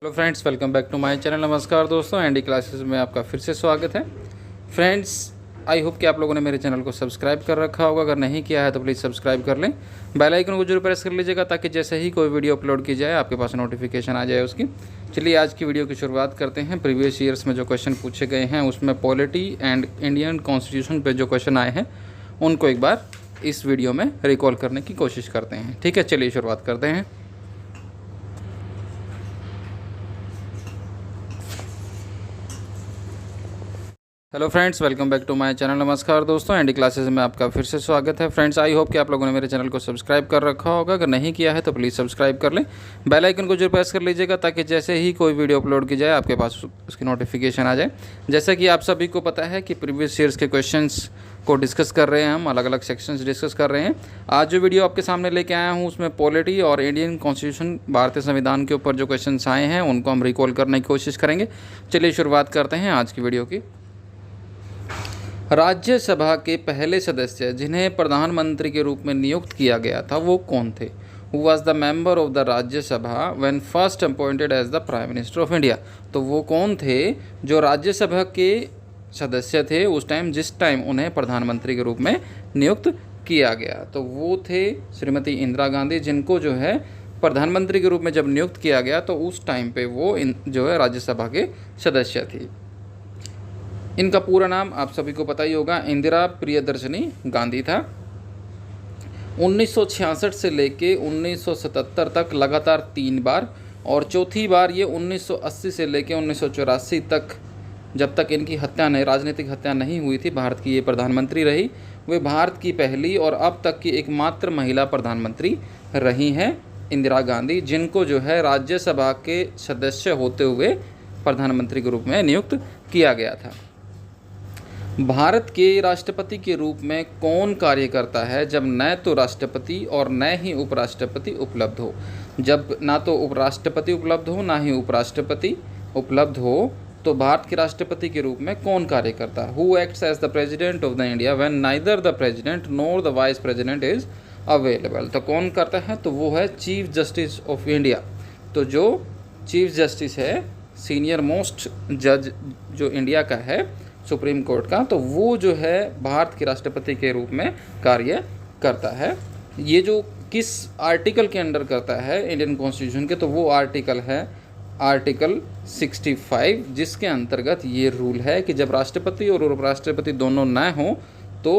Hello friends, welcome back to my channel. नमस्कार दोस्तों, ND classes में आपका फिर से स्वागत है। फ्रेंड्स, आई होप कि आप लोगों ने मेरे चैनल को सब्सक्राइब कर रखा होगा। अगर नहीं किया है तो प्लीज़ सब्सक्राइब कर लें, बेल आइकन को जरूर प्रेस कर लीजिएगा ताकि जैसे ही कोई वीडियो अपलोड की जाए आपके पास नोटिफिकेशन आ जाए उसकी। चलिए आज की वीडियो की शुरुआत करते हैं। प्रीवियस ईयर्स में जो क्वेश्चन पूछे गए हैं उसमें पॉलिटी एंड इंडियन कॉन्स्टिट्यूशन पर जो क्वेश्चन आए हैं उनको एक बार इस वीडियो में रिकॉल करने की कोशिश करते हैं। ठीक है, चलिए शुरुआत करते हैं। Hello friends, welcome back to my channel. नमस्कार दोस्तों, एनडी क्लासेस में आपका फिर से स्वागत है। फ्रेंड्स, आई होप कि आप लोगों ने मेरे चैनल को सब्सक्राइब कर रखा होगा। अगर नहीं किया है तो प्लीज़ सब्सक्राइब कर लें, बेल आइकन को जरूर प्रेस कर लीजिएगा ताकि जैसे ही कोई वीडियो अपलोड की जाए आपके पास उसकी नोटिफिकेशन आ जाए। जैसा कि आप सभी को पता है कि प्रीवियस ईयर्स के क्वेश्चंस को डिस्कस कर रहे हैं, हम अलग अलग सेक्शंस डिस्कस कर रहे हैं। आज जो वीडियो आपके सामने लेके आया हूँ उसमें पॉलिटी और इंडियन कॉन्स्टिट्यूशन, भारतीय संविधान के ऊपर जो क्वेश्चंस आए हैं उनको हम रिकॉल करने की कोशिश करेंगे। चलिए शुरुआत करते हैं आज की वीडियो की। राज्यसभा के पहले सदस्य जिन्हें प्रधानमंत्री के रूप में नियुक्त किया गया था वो कौन थे? Who was the member of the Rajya Sabha when first appointed as the prime minister of India? तो वो कौन थे जो राज्यसभा के सदस्य थे उस टाइम, जिस टाइम उन्हें प्रधानमंत्री के रूप में नियुक्त किया गया? तो वो थे श्रीमती इंदिरा गांधी, जिनको जो है प्रधानमंत्री के रूप में जब नियुक्त किया गया तो उस टाइम पे वो जो है राज्यसभा के सदस्य थी। इनका पूरा नाम आप सभी को पता ही होगा, इंदिरा प्रियदर्शनी गांधी था। 1966 से लेके 1977 तक लगातार 3 बार, और चौथी बार ये 1980 से लेके 1984 तक, जब तक इनकी हत्या नहीं, राजनीतिक हत्या नहीं हुई थी, भारत की ये प्रधानमंत्री रही। वे भारत की पहली और अब तक की एकमात्र महिला प्रधानमंत्री रही हैं इंदिरा गांधी, जिनको जो है राज्यसभा के सदस्य होते हुए प्रधानमंत्री के रूप में नियुक्त किया गया था। भारत के राष्ट्रपति के रूप में कौन कार्य करता है जब न तो राष्ट्रपति और न ही उपराष्ट्रपति उपलब्ध हो? जब ना तो उपराष्ट्रपति उपलब्ध हो ना ही उपराष्ट्रपति उपलब्ध हो तो भारत के राष्ट्रपति के रूप में कौन कार्य करता है? Who acts as the president of the India when neither the president nor the vice president is available? तो कौन करता है? तो वो है चीफ जस्टिस ऑफ इंडिया। तो जो चीफ जस्टिस है, सीनियर मोस्ट जज जो इंडिया का है सुप्रीम कोर्ट का, तो वो जो है भारत के राष्ट्रपति के रूप में कार्य करता है। ये जो किस आर्टिकल के अंडर करता है इंडियन कॉन्स्टिट्यूशन के, तो वो आर्टिकल है आर्टिकल 65, जिसके अंतर्गत ये रूल है कि जब राष्ट्रपति और उपराष्ट्रपति दोनों न हों तो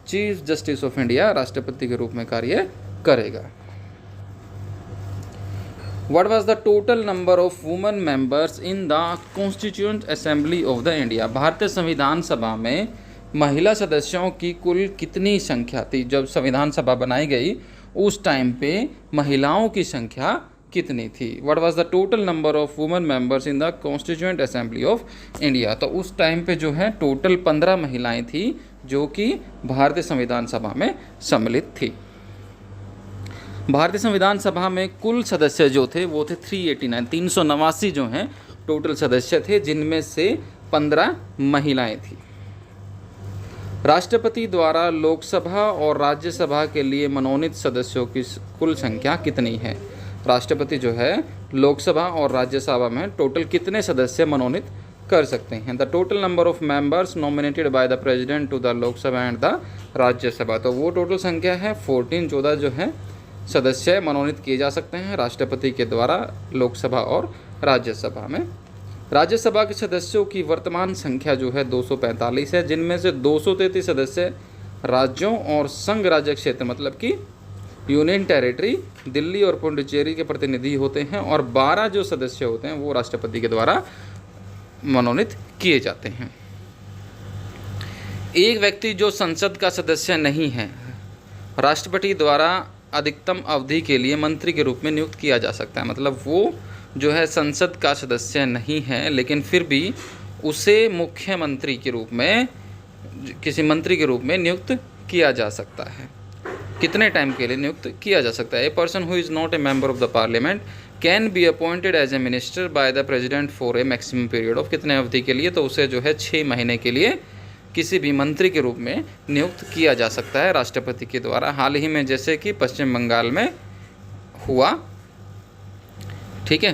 चीफ जस्टिस ऑफ इंडिया राष्ट्रपति के रूप में कार्य करेगा। What was the total number of women members in the Constituent Assembly of the India? भारतीय संविधान सभा में महिला सदस्यों की कुल कितनी संख्या थी? जब संविधान सभा बनाई गई उस टाइम पे महिलाओं की संख्या कितनी थी? What was the total number of women members in the Constituent Assembly of India? तो उस टाइम पे जो है टोटल 15 महिलाएं थी जो कि भारतीय संविधान सभा में सम्मिलित थी। भारतीय संविधान सभा में कुल सदस्य जो थे वो थे 389 जो हैं टोटल सदस्य थे, जिनमें से 15 महिलाएं थी। राष्ट्रपति द्वारा लोकसभा और राज्यसभा के लिए मनोनीत सदस्यों की कुल संख्या कितनी है? राष्ट्रपति जो है लोकसभा और राज्यसभा में टोटल कितने सदस्य मनोनीत कर सकते हैं? The total number of members nominated by the president to the Lok Sabha and the Rajya Sabha. तो वो टोटल संख्या है 14 जो है सदस्य मनोनीत किए जा सकते हैं राष्ट्रपति के द्वारा लोकसभा और राज्यसभा में। राज्यसभा के सदस्यों की वर्तमान संख्या जो है 245 है, जिनमें से 233 सदस्य राज्यों और संघ राज्य क्षेत्र मतलब कि यूनियन टेरिटरी दिल्ली और पुडुचेरी के प्रतिनिधि होते हैं, और 12 जो सदस्य होते हैं वो राष्ट्रपति के द्वारा मनोनीत किए जाते हैं। एक व्यक्ति जो संसद का सदस्य नहीं है, राष्ट्रपति द्वारा अधिकतम अवधि के लिए मंत्री के रूप में नियुक्त किया जा सकता है। मतलब वो जो है संसद का सदस्य नहीं है लेकिन फिर भी उसे मुख्यमंत्री के रूप में, किसी मंत्री के रूप में नियुक्त किया जा सकता है। कितने टाइम के लिए नियुक्त किया जा सकता है? A person who is not a member of the parliament can be appointed as a minister by the president for a maximum period of, कितने अवधि के लिए? तो उसे जो है 6 महीने के लिए किसी भी मंत्री के रूप में नियुक्त किया जा सकता है राष्ट्रपति के द्वारा। हाल ही में जैसे कि पश्चिम बंगाल में हुआ, ठीक है,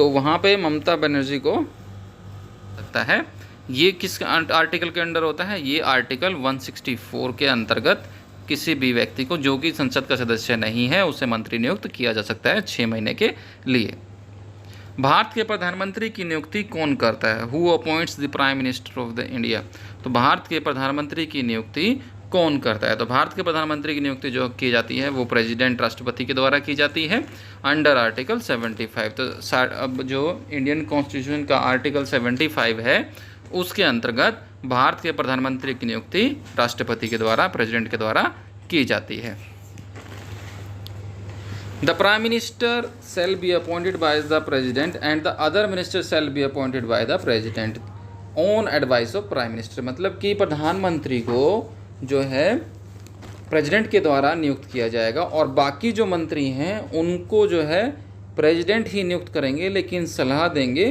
तो वहाँ पे ममता बनर्जी को लगता है। ये किस आर्टिकल के अंडर होता है? ये आर्टिकल 164 के अंतर्गत किसी भी व्यक्ति को जो कि संसद का सदस्य नहीं है उसे मंत्री नियुक्त किया जा सकता है 6 महीने के लिए। भारत के प्रधानमंत्री की नियुक्ति कौन करता है? Who appoints the prime minister of the India? तो भारत के प्रधानमंत्री की नियुक्ति कौन करता है? तो भारत के प्रधानमंत्री की नियुक्ति जो की जाती है वो प्रेसिडेंट, राष्ट्रपति के द्वारा की जाती है अंडर आर्टिकल 75। तो अब जो इंडियन कॉन्स्टिट्यूशन का आर्टिकल 75 है उसके अंतर्गत भारत के प्रधानमंत्री की नियुक्ति राष्ट्रपति के द्वारा, प्रेसिडेंट के द्वारा की जाती है। The prime minister shall be appointed by the president and the other minister shall be appointed by the president on advice of prime minister. मतलब कि प्रधानमंत्री को जो है प्रेसिडेंट के द्वारा नियुक्त किया जाएगा और बाकी जो मंत्री हैं उनको जो है प्रेसिडेंट ही नियुक्त करेंगे, लेकिन सलाह देंगे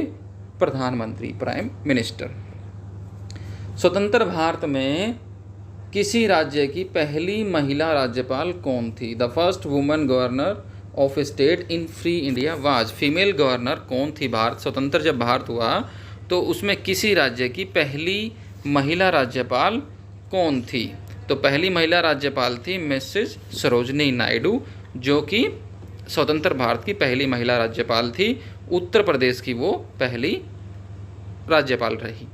प्रधानमंत्री, प्राइम मिनिस्टर। स्वतंत्र भारत में किसी राज्य की पहली महिला राज्यपाल कौन थी? The first women governor of state in free India was. Female governor कौन थी? भारत स्वतंत्र जब भारत हुआ तो उसमें किसी राज्य की पहली महिला राज्यपाल कौन थी? तो पहली महिला राज्यपाल थी मिसेस सरोजनी नायडू, जो कि स्वतंत्र भारत की पहली महिला राज्यपाल थी। उत्तर प्रदेश की वो पहली राज्यपाल रही।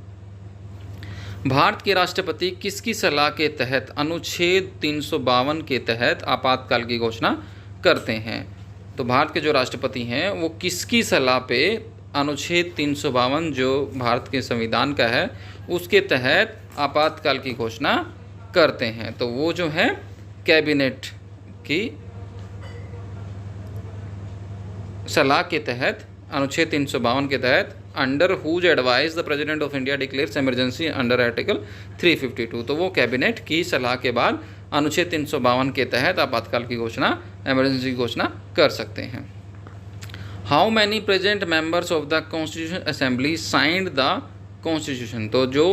भारत के राष्ट्रपति किसकी सलाह के तहत अनुच्छेद 352 के तहत आपातकाल की घोषणा करते हैं? तो भारत के जो राष्ट्रपति हैं वो किसकी सलाह पे अनुच्छेद 352 जो भारत के संविधान का है उसके तहत आपातकाल की घोषणा करते हैं? तो वो जो है कैबिनेट की सलाह के तहत, अनुच्छेद 352 के तहत, under whose advice the president of India declares emergency under article 352। तो वो कैबिनेट की सलाह के बाद अनुच्छेद 352 के तहत आपातकाल की घोषणा, इमरजेंसी की घोषणा कर सकते हैं। How many present members of the constitution assembly signed the constitution? तो जो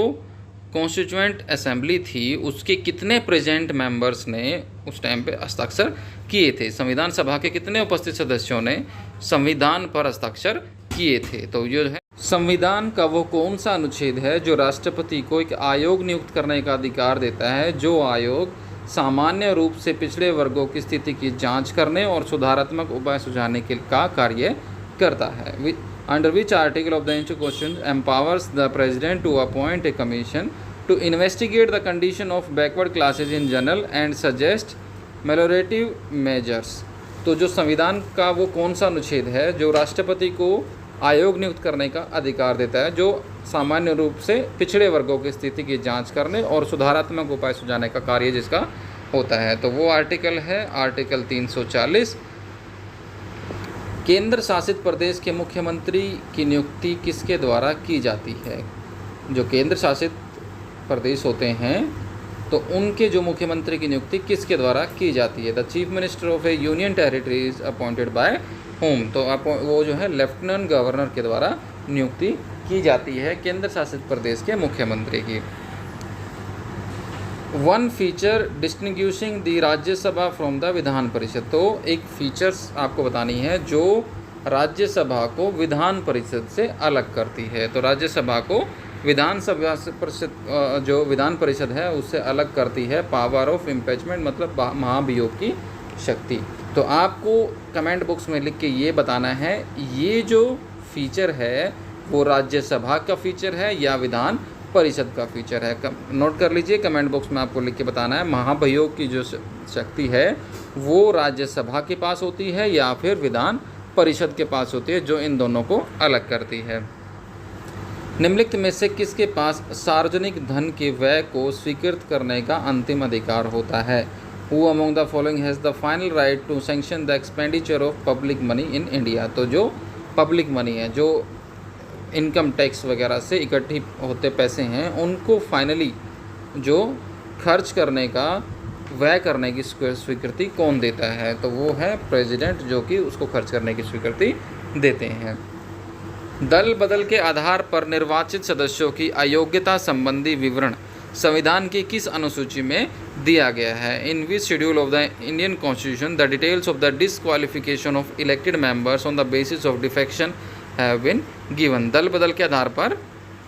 कॉन्स्टिट्यूएंट असेंबली थी उसके कितने प्रेजेंट मेंबर्स ने उस टाइम पे हस्ताक्षर किए थे? संविधान सभा के कितने उपस्थित सदस्यों ने संविधान पर हस्ताक्षर किए थे? तो ये है संविधान का वो कौन सा अनुच्छेद है जो राष्ट्रपति को एक आयोग नियुक्त करने का अधिकार देता है, जो आयोग सामान्य रूप से पिछड़े वर्गों की स्थिति की जांच करने और सुधारात्मक उपाय सुझाने के का कार्य करता है? Under which article of the Indian constitution empowers the president to appoint a commission to investigate the condition of backward classes in general and suggest ameliorative measures? तो जो संविधान का वो कौन सा अनुच्छेद है जो राष्ट्रपति को आयोग नियुक्त करने का अधिकार देता है, जो सामान्य रूप से पिछड़े वर्गों की स्थिति की जांच करने और सुधारात्मक उपाय सुझाने का कार्य जिसका होता है? तो वो आर्टिकल है आर्टिकल 340। केंद्र शासित प्रदेश के मुख्यमंत्री की नियुक्ति किसके द्वारा की जाती है? जो केंद्र शासित प्रदेश होते हैं तो उनके जो मुख्यमंत्री की नियुक्ति किसके द्वारा की जाती है? The chief minister of A union territory is appointed by home? तो वो जो है लेफ्टिनेंट गवर्नर के द्वारा नियुक्ति की जाती है केंद्र शासित प्रदेश के मुख्यमंत्री की। One feature distinguishing the Rajya Sabha from the Vidhan Parishad? तो एक फीचर्स आपको बतानी है जो राज्यसभा को विधान परिषद से अलग करती है। तो राज्यसभा को विधानसभा से परिषद, जो विधान परिषद है उससे अलग करती है पावर ऑफ इम्पीचमेंट, मतलब महाभियोग की शक्ति। तो आपको कमेंट बॉक्स में लिख के ये बताना है ये जो फीचर है वो राज्यसभा का फीचर है या विधान परिषद का फीचर है। नोट कर लीजिए, कमेंट बॉक्स में आपको लिख के बताना है महाभियोग की जो शक्ति है वो राज्यसभा के पास होती है या फिर विधान परिषद के पास होती है, जो इन दोनों को अलग करती है। निम्नलिखित में से किसके पास सार्वजनिक धन के व्यय को स्वीकृत करने का अंतिम अधिकार होता है? Who among the following has the final right to sanction the expenditure of public money in India? तो जो पब्लिक मनी है, जो इनकम टैक्स वगैरह से इकट्ठी होते पैसे हैं, उनको फाइनली जो खर्च करने का, व्यय करने की स्वीकृति कौन देता है? तो वो है प्रेसिडेंट, जो कि उसको खर्च करने की स्वीकृति देते हैं। दल बदल के आधार पर निर्वाचित सदस्यों की अयोग्यता संबंधी विवरण संविधान की किस अनुसूची में दिया गया है? In which schedule of the Indian constitution the details of the disqualification of elected members on the basis of defection have been given. दल बदल के आधार पर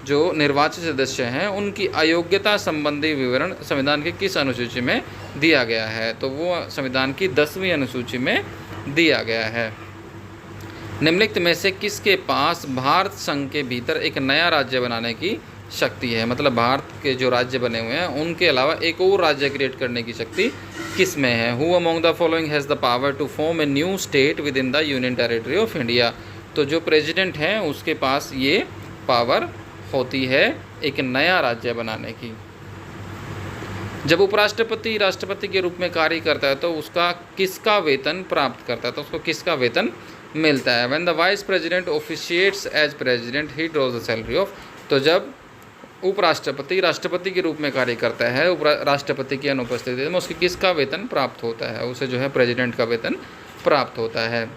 जो निर्वाचित सदस्य हैं उनकी अयोग्यता संबंधी विवरण संविधान की किस अनुसूची में दिया गया है, तो वो संविधान की 10वीं अनुसूची में दिया गया है। निम्नलिखित में से किसके पास भारत संघ के भीतर एक नया राज्य बनाने की शक्ति है, मतलब भारत के जो राज्य बने हुए हैं उनके अलावा एक और राज्य क्रिएट करने की शक्ति किस में है। Who among the following has the power to form a new state within the union territory of India, तो जो प्रेसिडेंट हैं उसके पास ये पावर होती है एक नया राज्य बनाने की। जब उपराष्ट्रपति राष्ट्रपति के रूप में कार्य करता है तो उसका किसका वेतन प्राप्त करता है, तो उसको किसका वेतन मिलता है। When the vice president officiates as president he draws the salary of, तो जब उपराष्ट्रपति राष्ट्रपति के रूप में कार्य करता है राष्ट्रपति की अनुपस्थिति में उसकी किसका वेतन प्राप्त होता है, उसे जो है प्रेसिडेंट का वेतन प्राप्त होता है।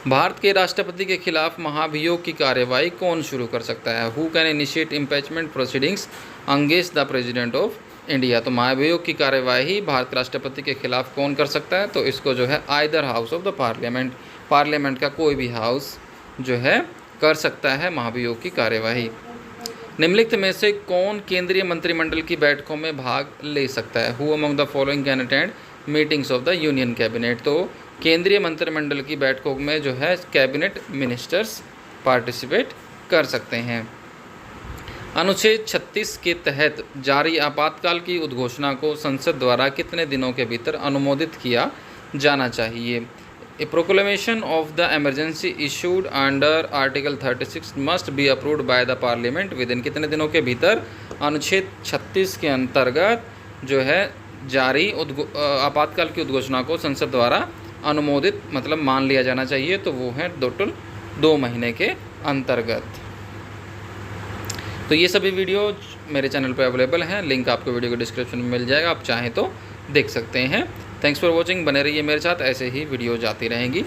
भारत के राष्ट्रपति के खिलाफ महाभियोग की कार्यवाही कौन शुरू कर सकता है। Who can initiate impeachment proceedings against the president of India, तो महाभियोग की कार्यवाही भारत के राष्ट्रपति के खिलाफ कौन कर सकता है, तो इसको जो है either house of the parliament, parliament का कोई भी हाउस जो है कर सकता है महाभियोग की कार्यवाही। निम्नलिखित में से कौन केंद्रीय मंत्रिमंडल की बैठकों में भाग ले सकता है। Who among the following can attend meetings of the union cabinet, तो केंद्रीय मंत्रिमंडल की बैठकों में जो है कैबिनेट मिनिस्टर्स पार्टिसिपेट कर सकते हैं। अनुच्छेद 36 के तहत जारी आपातकाल की उद्घोषणा को संसद द्वारा कितने दिनों के भीतर अनुमोदित किया जाना चाहिए। A proclamation of the emergency issued under article 36 must be approved by the parliament within, कितने दिनों के भीतर अनुच्छेद 36 के अंतर्गत जो है जारी आपातकाल की उद्घोषणा को संसद द्वारा अनुमोदित मतलब मान लिया जाना चाहिए, तो वो है टोटल 2 महीने के अंतर्गत। तो ये सभी वीडियो मेरे चैनल पर अवेलेबल हैं, लिंक आपको वीडियो के डिस्क्रिप्शन में मिल जाएगा, आप चाहें तो देख सकते हैं। थैंक्स फॉर वॉचिंग, बने रहिए मेरे साथ, ऐसे ही वीडियो जाती रहेंगी।